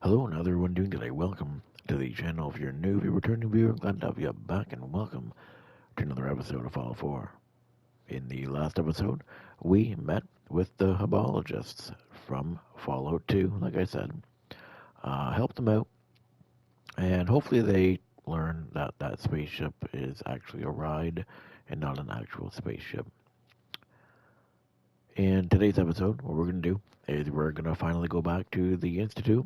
Hello, and how's everyone doing today? Welcome to the channel. If you're new, if you're a returning viewer, glad to have you back, and welcome to another episode of Fallout 4. In the last episode, we met with the Hubologists from Fallout 2, like I said. Helped them out, and hopefully they learn that that spaceship is actually a ride and not an actual spaceship. In today's episode, what we're going to do is we're going to finally go back to the Institute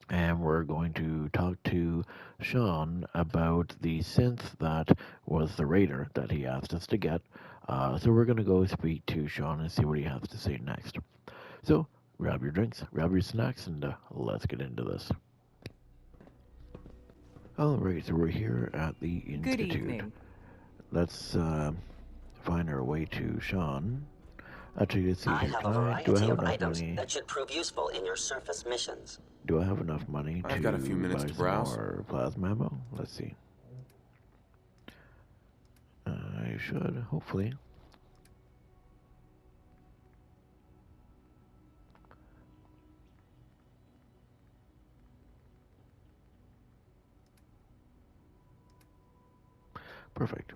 and we're going to talk to Sean about the synth that was the raider that he asked us to get. So we're going to go speak to Sean and see what he has to say next. So grab your drinks, grab your snacks, and let's get into this. Alright, so we're here at the Institute. Good evening. Let's find our way to Sean. Actually, let's see I here. have a Do I variety have of enough items money? that should prove useful in your surface missions. Do I have enough money I've to got a few minutes buy to some browse. more plasma ammo? Let's see. I should, hopefully. Perfect.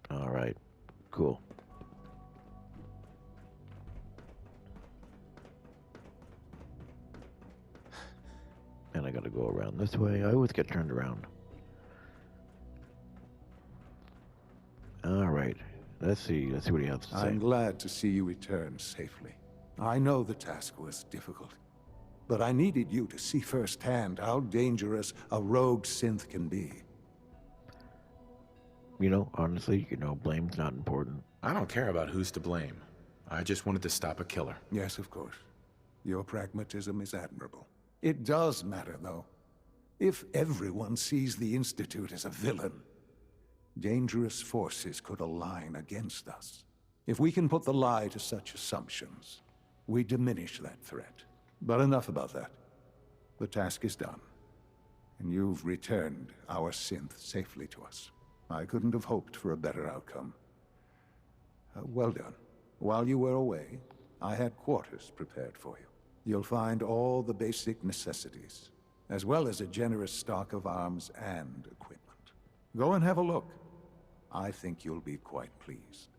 All right, cool. And I gotta go around this way. I always get turned around. All right, let's see what he has to say. I'm glad to see you return safely. I know the task was difficult, but I needed you to see firsthand how dangerous a rogue synth can be. You know, honestly, blame's not important. I don't care about who's to blame. I just wanted to stop a killer. Yes, of course. Your pragmatism is admirable. It does matter, though. If everyone sees the Institute as a villain, dangerous forces could align against us. If we can put the lie to such assumptions, we diminish that threat. But enough about that. The task is done, and you've returned our synth safely to us. I couldn't have hoped for a better outcome. Well done. While you were away, I had quarters prepared for you. You'll find all the basic necessities, as well as a generous stock of arms and equipment. Go and have a look. I think you'll be quite pleased.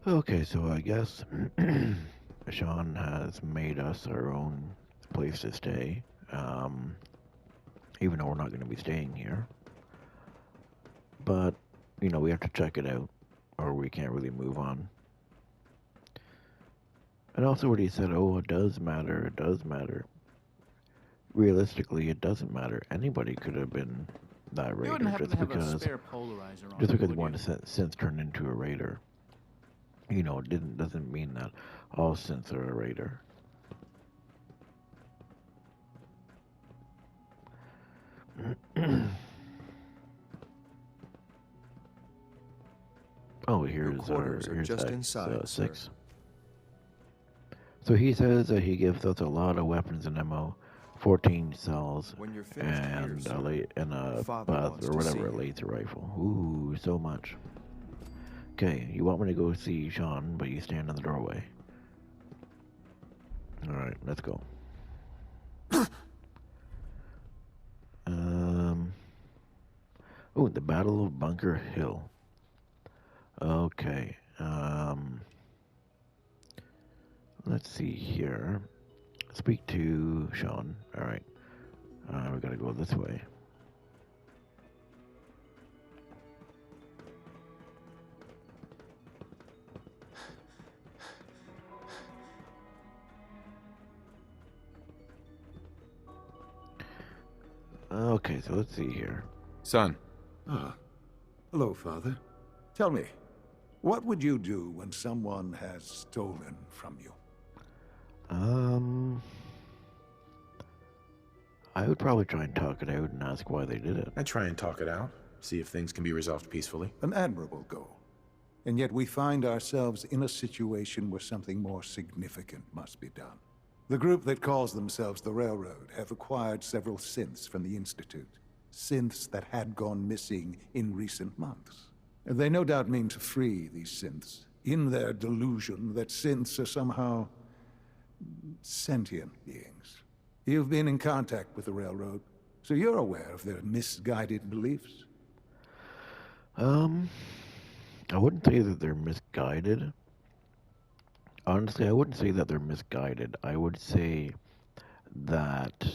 Okay, so I guess Sean has made us our own place to stay, even though we're not going to be staying here. But, we have to check it out, or we can't really move on. And also what he said, it does matter. Realistically, it doesn't matter. Anybody could have been that You raider wouldn't happen just to have a because spare polarizer on just you, because would one you? synth turned into a raider. It doesn't mean that all synths are a raider. Oh, here's quarters are here's just X, inside, sir. 6. So he says that he gives us a lot of weapons and ammo, 14 cells, When you're finished here, and sir, a Father buzz wants or to whatever, see a you. laser rifle. Ooh, so much. Okay, you want me to go see Sean, but you stand in the doorway. All right, let's go. Oh, the Battle of Bunker Hill. Okay. Let's see here. Speak to Sean. All right. We gotta go this way. Okay, so let's see here. Son, Ah, hello, Father. Tell me, what would you do when someone has stolen from you? I would probably try and talk it out and ask why they did it. I try and talk it out, see if things can be resolved peacefully. An admirable goal. And yet we find ourselves in a situation where something more significant must be done. The group that calls themselves the Railroad have acquired several synths from the Institute. Synths that had gone missing in recent months. They no doubt mean to free these synths in their delusion that synths are somehow sentient beings. You've been in contact with the Railroad, so you're aware of their misguided beliefs. I wouldn't say that they're misguided. Honestly, I wouldn't say that they're misguided. I would say that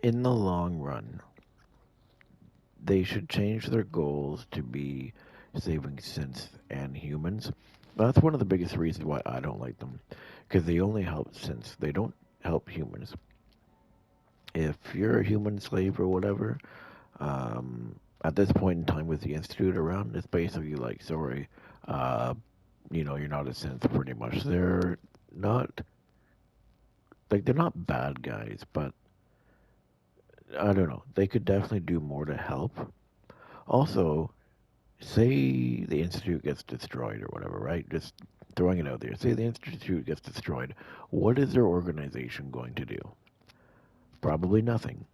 in the long run, they should change their goals to be saving synths and humans. That's one of the biggest reasons why I don't like them, because they only help synths. They don't help humans. If you're a human slave or whatever, at this point in time with the Institute around, it's basically like, sorry, you're not a synth pretty much. They're not, like, they're not bad guys, but I don't know. They could definitely do more to help. Also, say the Institute gets destroyed or whatever, right? Just throwing it out there. Say the Institute gets destroyed. What is their organization going to do? Probably nothing.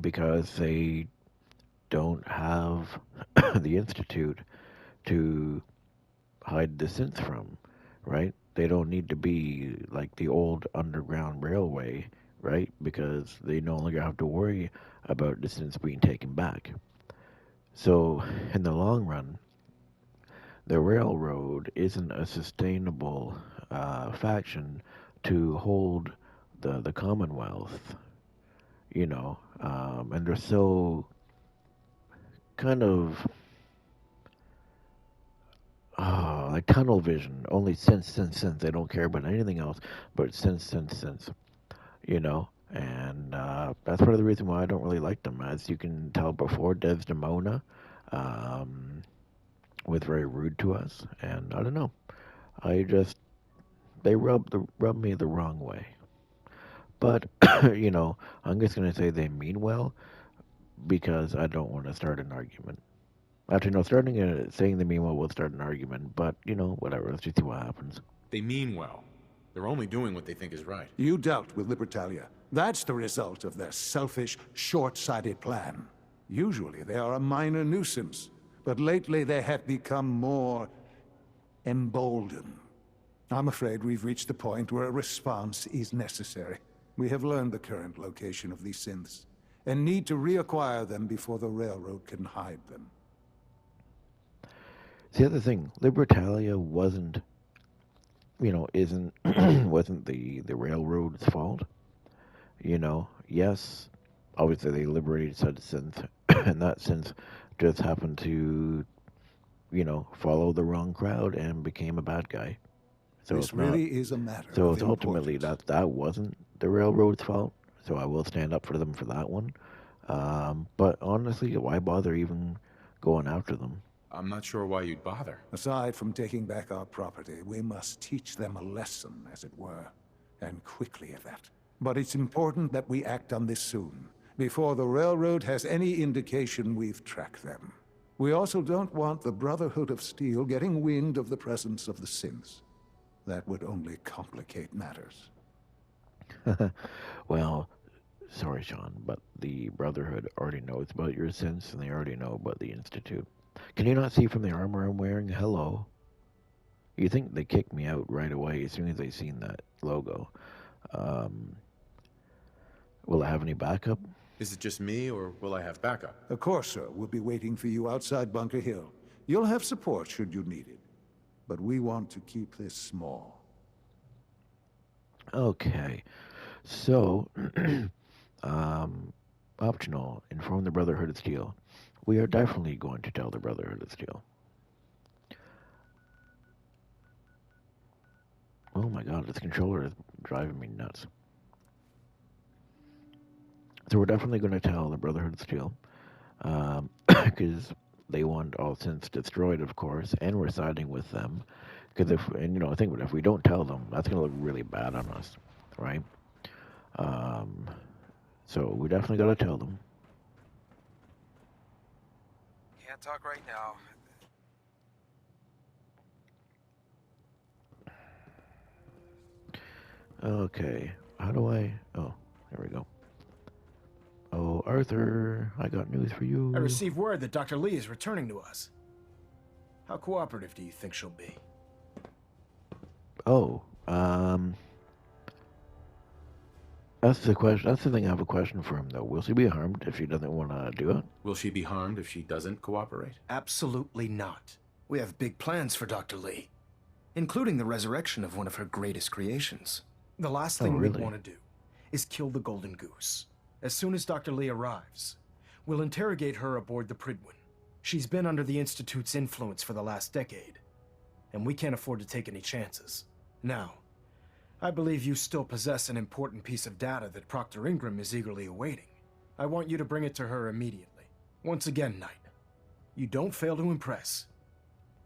Because they don't have the Institute to hide the synths from, right? They don't need to be like the old Underground Railway, right? Because they no longer have to worry about the synths being taken back. So, in the long run, the Railroad isn't a sustainable faction to hold the Commonwealth, and they're so kind of like tunnel vision, only sense. They don't care about anything else but sense, and that's part of the reason why I don't really like them. As you can tell before, Desdemona was very rude to us, and I don't know. They rub me the wrong way. But I'm just gonna say they mean well because I don't want to start an argument. Actually, no, saying they mean well will start an argument. But whatever. Let's just see what happens. They mean well. They're only doing what they think is right. You dealt with Libertalia. That's the result of their selfish, short-sighted plan. Usually they are a minor nuisance, but lately they have become more emboldened. I'm afraid we've reached the point where a response is necessary. We have learned the current location of these synths, and need to reacquire them before the Railroad can hide them. The other thing, Libertalia wasn't wasn't the Railroad's fault. Yes, obviously they liberated said synth, and that synth just happened to, follow the wrong crowd and became a bad guy. So this really is a matter. So of it's ultimately that wasn't the Railroad's fault. So I will stand up for them for that one. But honestly, why bother even going after them? I'm not sure why you'd bother. Aside from taking back our property, we must teach them a lesson, as it were. And quickly at that. But it's important that we act on this soon, before the Railroad has any indication we've tracked them. We also don't want the Brotherhood of Steel getting wind of the presence of the synths. That would only complicate matters. Well, sorry, Sean, but the Brotherhood already knows about your synths, and they already know about the Institute. Can you not see from the armor I'm wearing? Hello. You think they kicked me out right away as soon as they seen that logo. Will I have any backup? Is it just me, or will I have backup? A Corsair will be waiting for you outside Bunker Hill. You'll have support should you need it. But we want to keep this small. Okay. So, optional, inform the Brotherhood of Steel. We are definitely going to tell the Brotherhood of Steel. Oh my god, this controller is driving me nuts. So we're definitely going to tell the Brotherhood of Steel. Because they want all synths destroyed, of course, and we're siding with them. Because if we don't tell them, that's going to look really bad on us, right? So we definitely got to tell them. Can't talk right now. Okay, how do I... Oh, there we go. Oh, Arthur, I got news for you. I received word that Dr. Lee is returning to us. How cooperative do you think she'll be? Oh, that's the question. That's the thing. I have a question for him though. Will she be harmed if she doesn't want to do it? Will she be harmed if she doesn't cooperate? Absolutely not. We have big plans for Dr. Lee, including the resurrection of one of her greatest creations. The last thing we really? want to do is kill the Golden Goose. As soon as Dr. Lee arrives, we'll interrogate her aboard the Prydwen. She's been under the Institute's influence for the last decade, and we can't afford to take any chances. Now, I believe you still possess an important piece of data that Proctor Ingram is eagerly awaiting. I want you to bring it to her immediately. Once again, Knight, you don't fail to impress.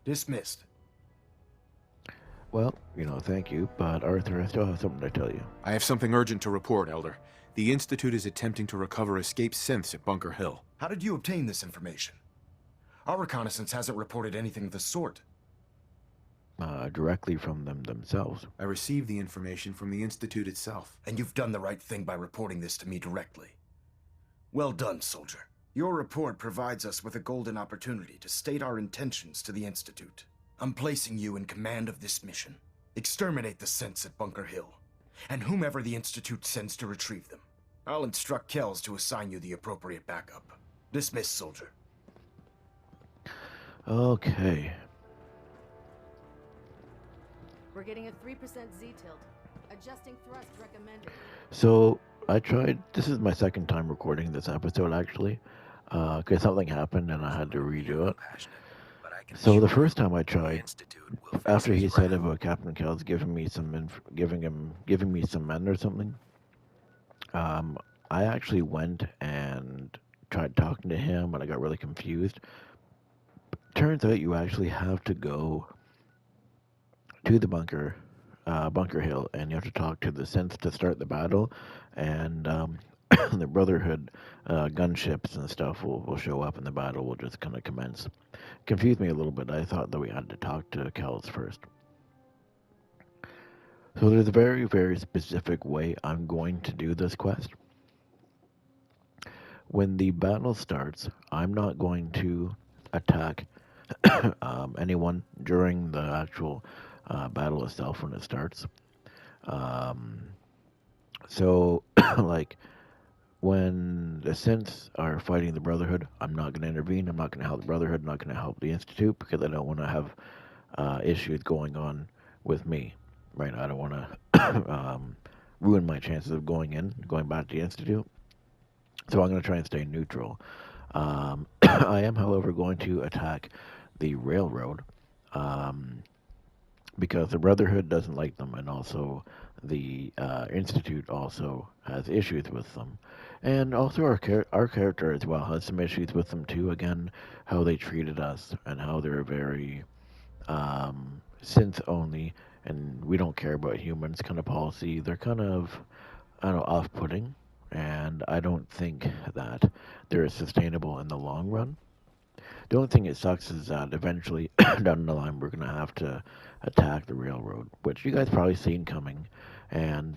Dismissed. Well, thank you, but Arthur, I still have something to tell you. I have something urgent to report, Elder. The Institute is attempting to recover escaped synths at Bunker Hill. How did you obtain this information? Our reconnaissance hasn't reported anything of the sort. Directly from them themselves. I received the information from the Institute itself. And you've done the right thing by reporting this to me directly. Well done, soldier. Your report provides us with a golden opportunity to state our intentions to the Institute. I'm placing you in command of this mission. Exterminate the synths at Bunker Hill, and whomever the Institute sends to retrieve them. I'll instruct Kells to assign you the appropriate backup. Dismiss, soldier. Okay. We're getting a 3% Z-tilt. Adjusting thrust recommended. So I tried. This is my second time recording this episode actually, because something happened and I had to redo it. So the first time I tried, after he said about Captain Kells giving me some men or something, I actually went and tried talking to him, and I got really confused. Turns out you actually have to go to the Bunker Hill, and you have to talk to the synths to start the battle, and the Brotherhood gunships and stuff will show up, and the battle will just kind of commence. Confused me a little bit. I thought that we had to talk to Kells first. So there's a very, very specific way I'm going to do this quest. When the battle starts, I'm not going to attack anyone during the actual battle itself when it starts. So, like, when the synths are fighting the Brotherhood, I'm not going to intervene. I'm not going to help the Brotherhood. I'm not going to help the Institute because I don't want to have issues going on with me. Right? I don't want to ruin my chances of going back to the Institute. So I'm going to try and stay neutral. I am, however, going to attack the railroad because the Brotherhood doesn't like them, and also the Institute also has issues with them. And also our character as well has some issues with them too. Again, how they treated us and how they're very synth only, and we don't care about humans kind of policy. They're kind of, I don't know, off-putting, and I don't think that they're sustainable in the long run. The only thing that sucks is that eventually down the line we're going to have to attack the railroad, which you guys probably seen coming. And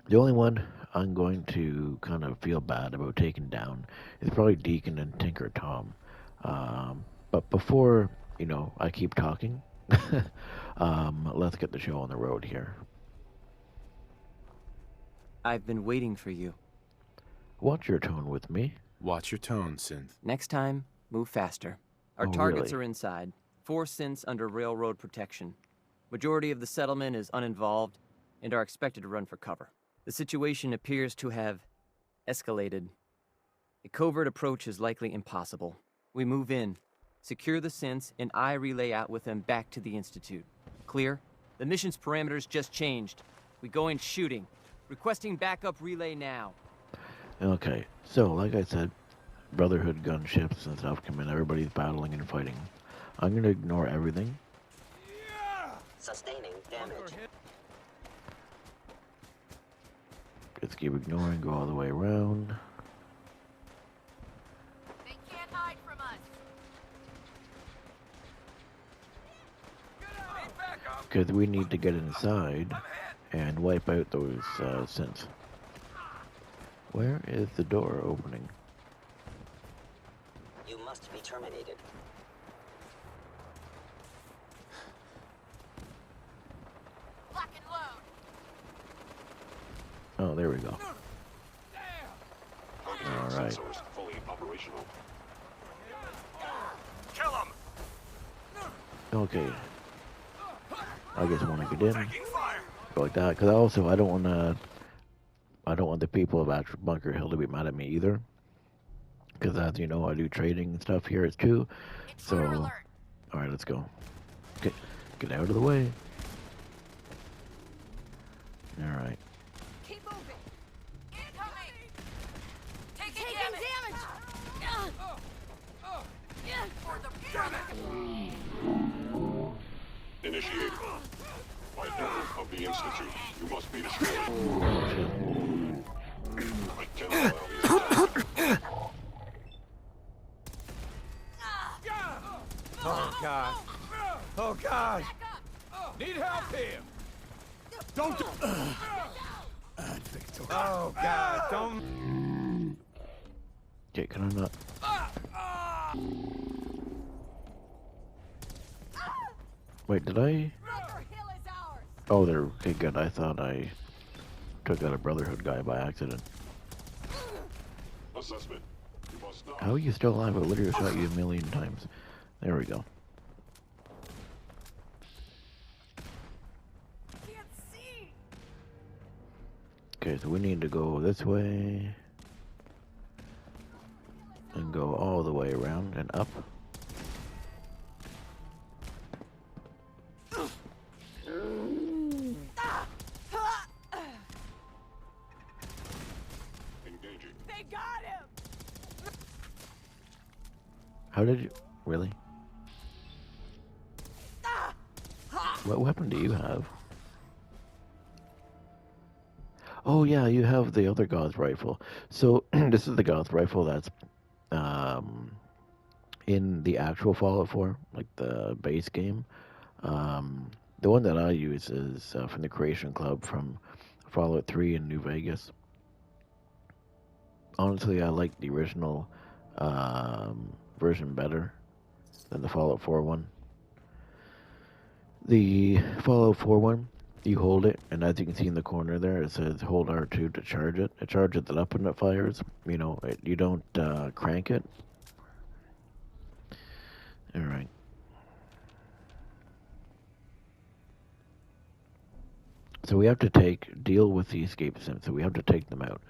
the only one I'm going to kind of feel bad about taking down is probably Deacon and Tinker Tom. But before, I keep talking, let's get the show on the road here. I've been waiting for you. Watch your tone with me. Watch your tone, Synth. Next time, move faster. Our Oh, targets really? are inside. 4 synths under railroad protection. Majority of the settlement is uninvolved and are expected to run for cover. The situation appears to have escalated. A covert approach is likely impossible. We move in, secure the synths, and I relay out with them back to the Institute. Clear? The mission's parameters just changed. We go in shooting. Requesting backup relay now. Okay, so like I said, Brotherhood gunships and stuff come in. Everybody's battling and fighting. I'm going to ignore everything. Sustaining damage. Just keep ignoring, go all the way around. They can't hide from us. Because we need to get inside and wipe out those synths. Where is the door opening? You must be terminated. Oh, there we go. All right. Sensors fully operational. Kill him! Okay. I just want to get in, Taking fire! go like that, because I don't want the people of actual Bunker Hill to be mad at me either. Because as you know, I do trading and stuff here too. So, all right, let's go. Get out of the way. All right. Keep moving. Incoming. Taking damage. Initiated. By order of the Institute, you must be destroyed. Oh, shit. I cannot allow these attacks. Oh, God. Oh, God. Need help here. Don't do... Oh, God. Don't... Okay, can I not? Wait, did I? Oh, they're okay. Good. I thought I took out a Brotherhood guy by accident. Assessment. You must not. How are you still alive? I literally shot you a million times. There we go. Okay, so we need to go this way and go all the way around and up. Engaging. They got him. How did you... Really? What weapon do you have? Oh yeah, you have the other Goth rifle. So this is the Goth rifle that's in the actual Fallout 4, like the base game. The one that I use is from the Creation Club from Fallout 3 in New Vegas. Honestly, I like the original version better than the Fallout 4 one. The Fallout 4 one, you hold it, and as you can see in the corner there, it says hold R2 to charge it. It charges it up when it fires. You know, you don't crank it. Alright. So we have to deal with the escape sims, so we have to take them out.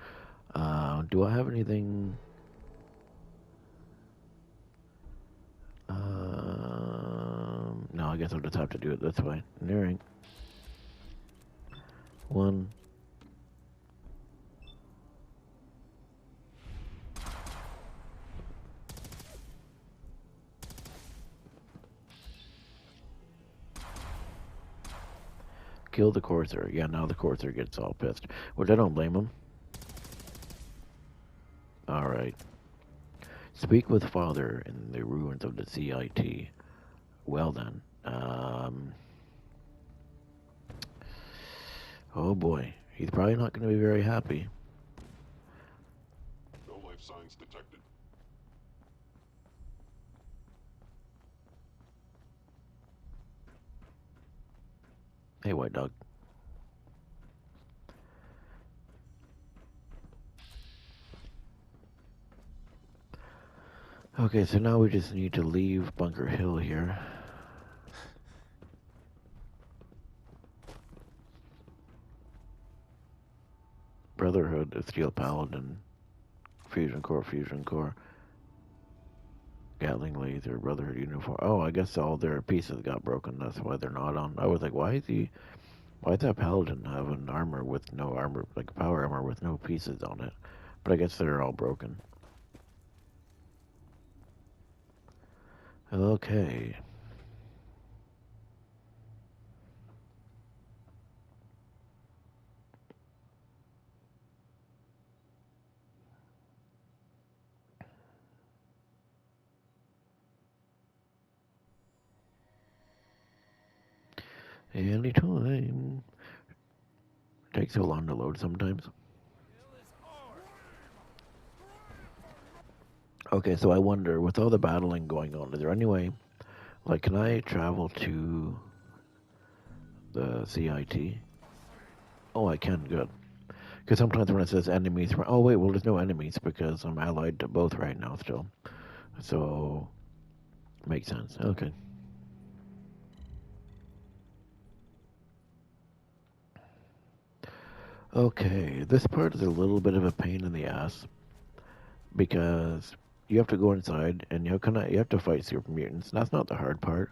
Do I have anything? No, I guess I'll just have to do it this way. Alright. One. Kill the Corsair. Yeah, now the Corsair gets all pissed. Which I don't blame him. Alright. Speak with Father in the ruins of the CIT. Well then. Oh boy. He's probably not going to be very happy. No life signs detected. Hey, White Dog. Okay, so now we just need to leave Bunker Hill here. Brotherhood, Steel Paladin, Fusion Core, Gatling Laser, Brotherhood Uniform. Oh, I guess all their pieces got broken, that's why they're not on. I was like, why is that Paladin have an armor with no armor, like power armor with no pieces on it? But I guess they're all broken. Okay. Anytime. Takes so long to load sometimes. Okay, so I wonder, with all the battling going on, is there any way, like, can I travel to the CIT? Oh, I can, good. Because sometimes when it says enemies, oh wait, well there's no enemies because I'm allied to both right now still. So, makes sense. Okay. Okay, this part is a little bit of a pain in the ass because you have to go inside and you have to fight super mutants. That's not the hard part.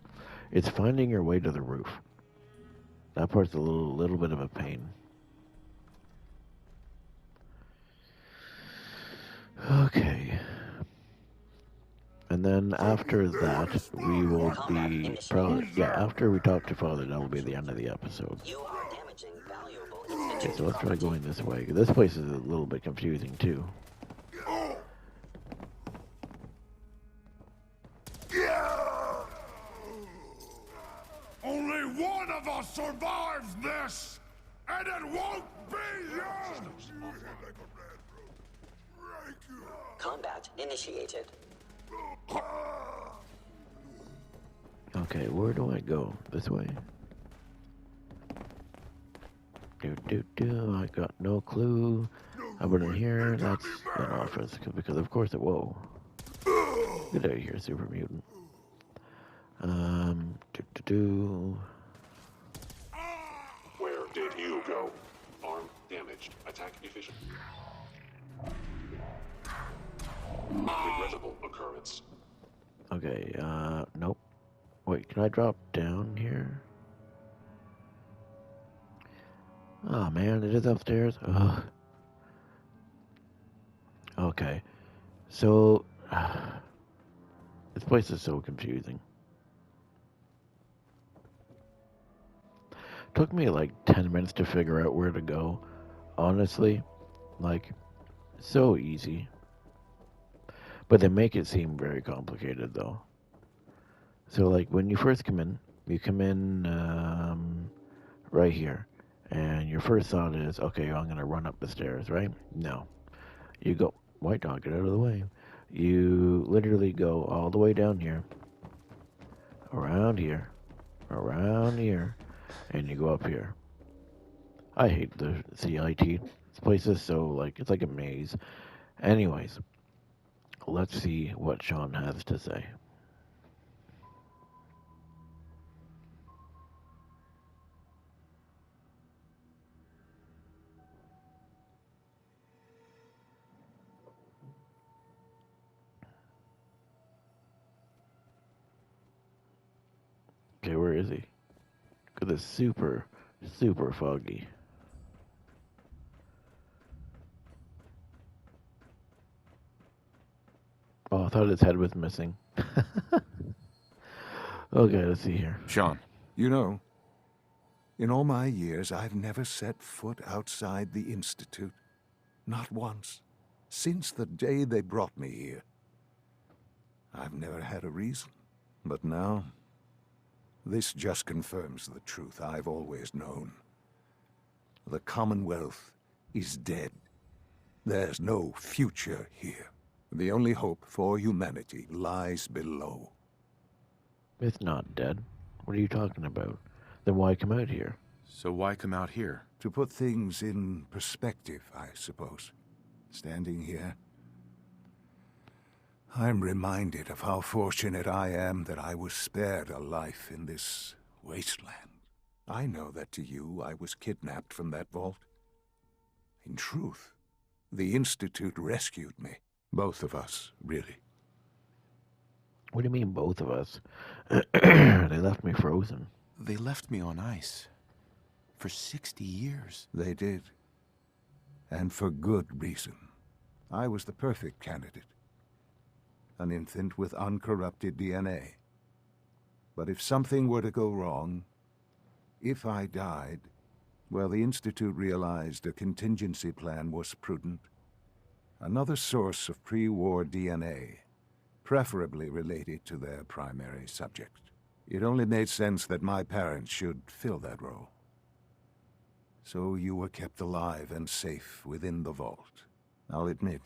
It's finding your way to the roof. That part's a little bit of a pain. Okay. And then after that, we will be probably, after we talk to Father, that will be the end of the episode. You are damaging valuable Okay, institute so let's try property. going this way. This place is a little bit confusing too. Only one of us survives this, and it won't be you! Combat initiated. Okay, where do I go? This way? I got no clue. How about in here? That's an office, because of course it, whoa. Get out of here, super mutant. Where did you go? Arm damaged. Attack efficient. Regrettable occurrence. Okay, nope. Wait, can I drop down here? Oh man, it is upstairs. Ugh. Okay, so this place is so confusing. Took me like 10 minutes to figure out where to go. Honestly, like, so easy. But they make it seem very complicated though. So like when you first come in, you come in right here. And your first thought is, okay, I'm going to run up the stairs, right? No. You go, white dog, get out of the way. You literally go all the way down here, around here, and you go up here. I hate the CIT. This place is so, like, it's like a maze. Anyways, let's see what Sean has to say. Okay, where is he? Because it's super, super foggy. Oh, I thought his head was missing. Okay, let's see here. Sean. You know, in all my years, I've never set foot outside the Institute. Not once. Since the day they brought me here. I've never had a reason. But now, this just confirms the truth I've always known. The Commonwealth is dead. There's no future here. The only hope for humanity lies below. It's not dead. What are you talking about? Then why come out here? So why come out here? To put things in perspective, I suppose. Standing here, I'm reminded of how fortunate I am that I was spared a life in this wasteland. I know that to you, I was kidnapped from that vault. In truth, the Institute rescued me. Both of us, really. What do you mean, both of us? They left me frozen. They left me on ice. For 60 years. They did. And for good reason. I was the perfect candidate. An infant with uncorrupted DNA. But if something were to go wrong, if I died, well, the Institute realized a contingency plan was prudent. Another source of pre-war DNA, preferably related to their primary subject. It only made sense that my parents should fill that role. So you were kept alive and safe within the vault. I'll admit,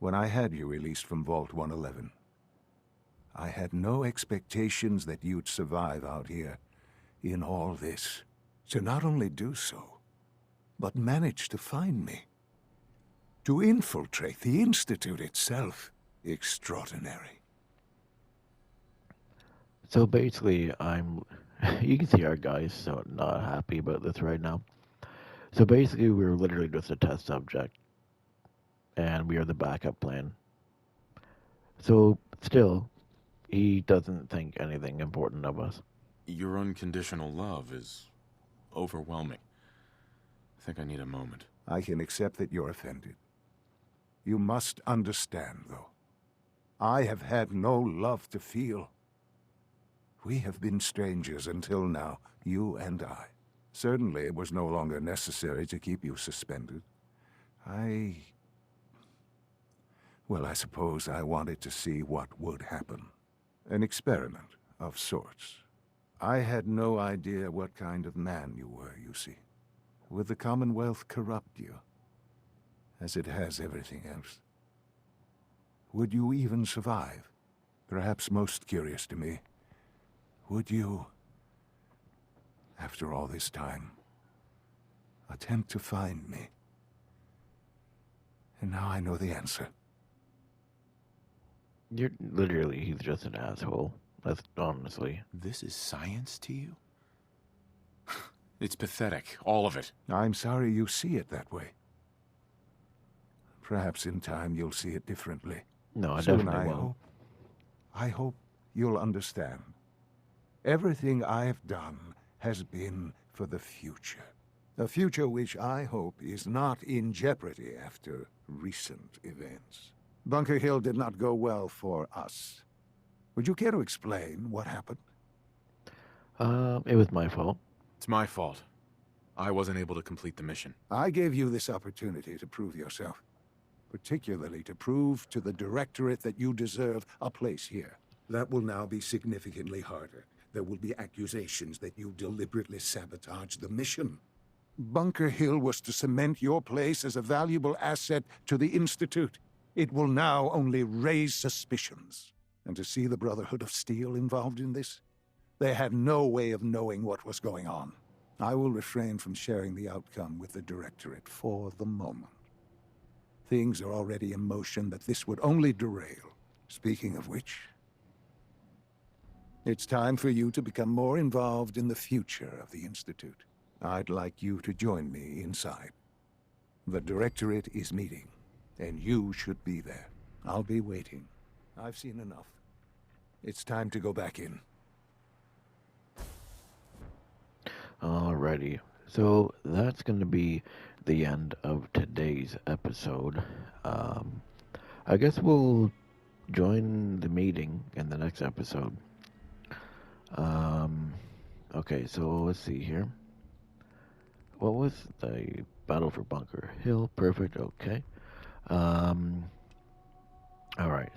when I had you released from Vault 111, I had no expectations that you'd survive out here in all this. To not only do so, but managed to find me. To infiltrate the Institute itself. Extraordinary. So basically, you can see our guys so not happy about this right now. So basically, we were literally just a test subject, and we are the backup plan. So still, he doesn't think anything important of us. Your unconditional love is overwhelming. I think I need a moment. I can accept that you're offended. You must understand, though. I have had no love to feel. We have been strangers until now, you and I. Certainly it was no longer necessary to keep you suspended. Well, I suppose I wanted to see what would happen. An experiment of sorts. I had no idea what kind of man you were, you see. Would the Commonwealth corrupt you? As it has everything else? Would you even survive? Perhaps most curious to me, would you, after all this time, attempt to find me? And now I know the answer. He's just an asshole. That's honestly. This is science to you? It's pathetic, all of it. I'm sorry you see it that way. Perhaps in time you'll see it differently. No, I Soon, definitely won't. I hope you'll understand. Everything I've done has been for the future. A future which I hope is not in jeopardy after recent events. Bunker Hill did not go well for us. Would you care to explain what happened? It was my fault. It's my fault. I wasn't able to complete the mission. I gave you this opportunity to prove yourself. Particularly to prove to the Directorate that you deserve a place here. That will now be significantly harder. There will be accusations that you deliberately sabotaged the mission. Bunker Hill was to cement your place as a valuable asset to the Institute. It will now only raise suspicions. And to see the Brotherhood of Steel involved in this? They had no way of knowing what was going on. I will refrain from sharing the outcome with the Directorate for the moment. Things are already in motion that this would only derail. Speaking of which, it's time for you to become more involved in the future of the Institute. I'd like you to join me inside. The Directorate is meeting, and you should be there. I'll be waiting. I've seen enough. It's time to go back in. Alrighty. So that's going to be the end of today's episode. I guess we'll join the meeting in the next episode. Okay, so let's see here. What was the battle for Bunker Hill? Perfect, okay. Alright,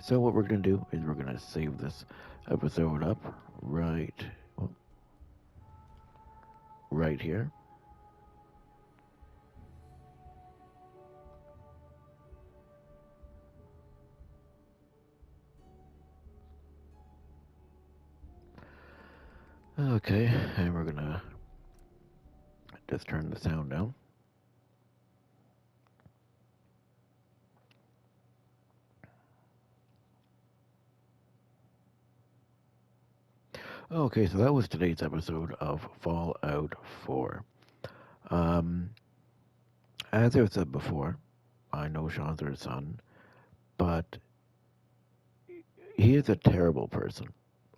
so what we're going to do is we're going to save this episode up right here. Okay, and we're gonna just turn the sound down. Okay, so that was today's episode of Fallout 4. As I said before, I know Sean's her son, but he is a terrible person.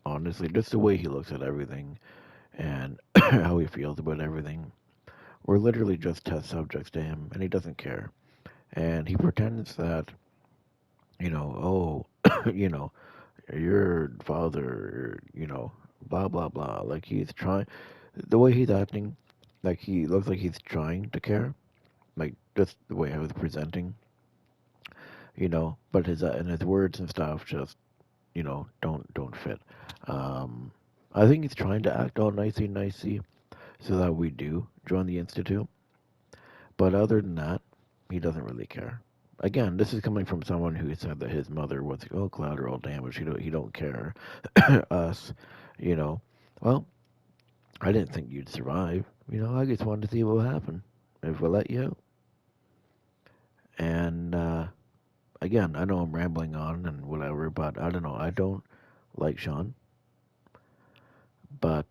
Honestly, just the way he looks at everything and how he feels about everything. We're literally just test subjects to him, and he doesn't care. And he pretends that, your father, blah, blah, blah. Like he's trying, the way he's acting, like he looks like he's trying to care. Like just the way I was presenting, but his words and stuff just, don't fit. I think he's trying to act all nicey so that we do join the Institute. But other than that, he doesn't really care. Again, this is coming from someone who said that his mother was collateral damage. He don't care. Us, well, I didn't think you'd survive. I just wanted to see what would happen. if I let you. And again, I know I'm rambling on and whatever, but I don't know. I don't like Sean. But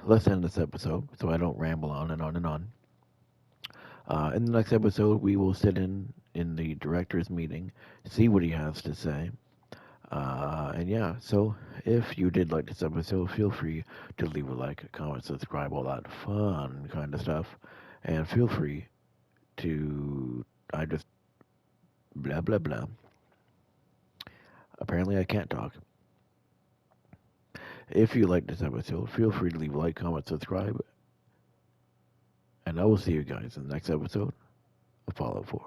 let's end this episode so I don't ramble on and on and on. In the next episode, we will sit in the director's meeting, see what he has to say. And yeah, so if you did like this episode, feel free to leave a like, comment, subscribe, all that fun kind of stuff. And feel free to, I just, blah, blah, blah. Apparently I can't talk. If you like this episode, feel free to leave a like, comment, subscribe. And I will see you guys in the next episode of Fallout 4.